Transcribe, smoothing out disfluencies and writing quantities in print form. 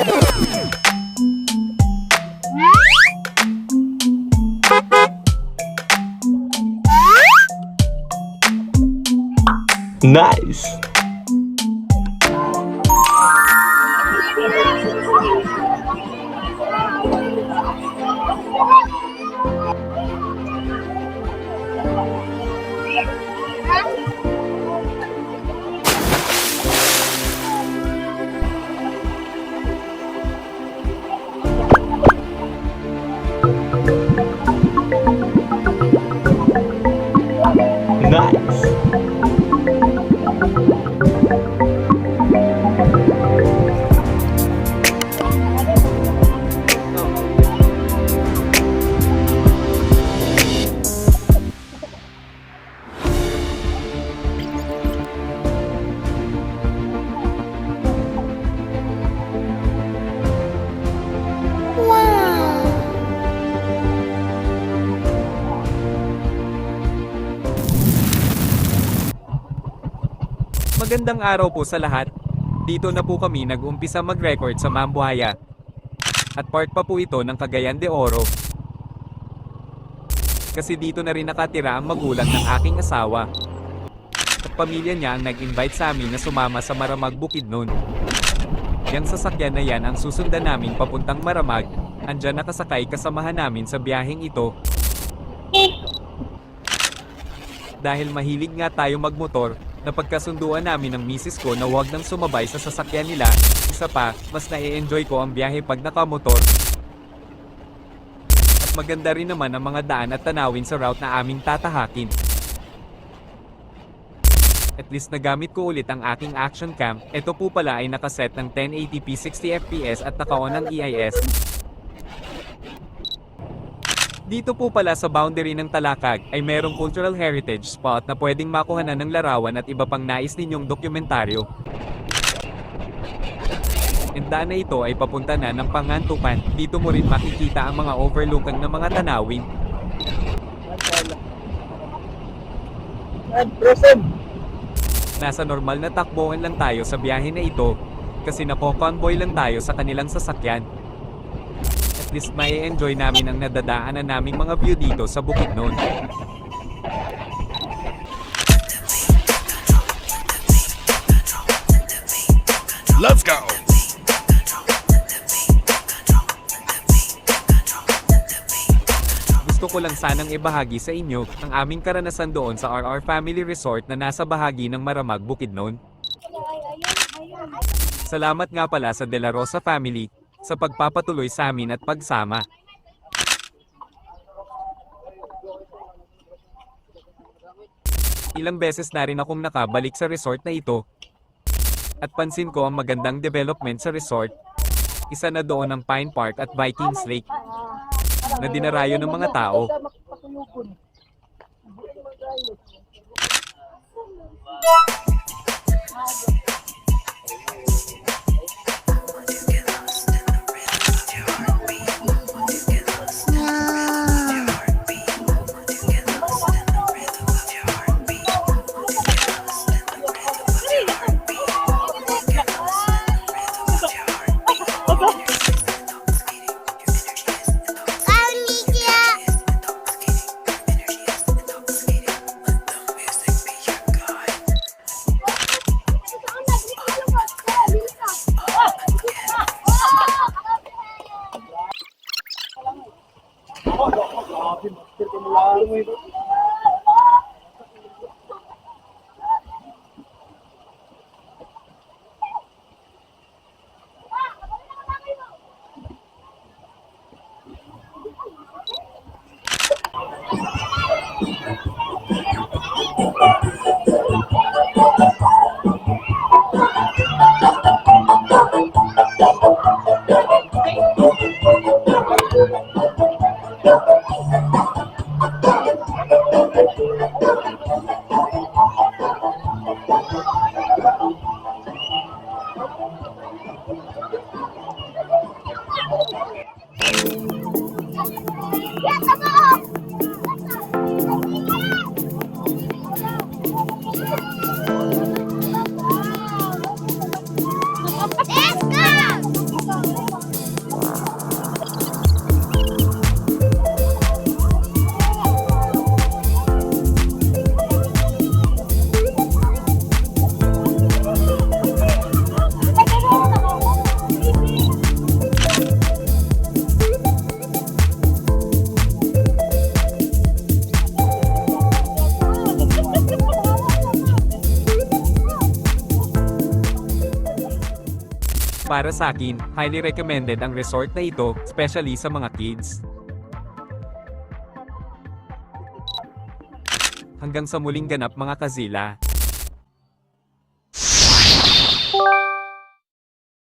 Nice! Nice! Magandang araw po sa lahat. Dito na po kami nag-umpisa mag-record sa Mambuhaya. At part pa po ito ng Cagayan de Oro. Kasi dito na rin nakatira ang magulang ng aking asawa. At pamilya niya ang nag-invite sa amin na sumama sa Maramag Bukidnon. Yang sasakyan na yan ang susundan namin papuntang Maramag. Andyan nakasakay kasamahan namin sa biyaheng ito. Dahil mahilig nga tayo magmotor, napagkasunduan namin ng misis ko na huwag nang sumabay sa sasakyan nila. Isa pa, mas na-enjoy ko ang biyahe pag nakamotor. At maganda rin naman ang mga daan at tanawin sa route na aming tatahakin. At least nagamit ko ulit ang aking action cam. Ito po pala ay nakaset ng 1080p 60fps at naka-on ang EIS. Dito po pala sa boundary ng Talakag ay merong cultural heritage spot na pwedeng makuhanan ng larawan at iba pang nais ninyong dokumentaryo. And daan na ito ay papunta na ng Pangantupan. Dito mo rin makikita ang mga overlooking na mga tanawin. Nasa normal na takbuhan lang tayo sa biyahe na ito kasi nako-convoy lang tayo sa kanilang sasakyan. At least may enjoy namin ang nadadaanan naming mga view dito sa Bukidnon. Let's go! Gusto ko lang sanang ibahagi sa inyo ang aming karanasan doon sa RR Family Resort na nasa bahagi ng Maramag, Bukidnon. Salamat nga pala sa De La Rosa family sa pagpapatuloy sa amin at pagsama. Ilang beses na rin akong nakabalik sa resort na ito. At pansin ko ang magandang development sa resort. Isa na doon ang Pine Park at Vikings Lake na dinarayo ng mga tao. Let's go! Para sa akin, highly recommended ang resort na ito, especially sa mga kids. Hanggang sa muling ganap mga kazila.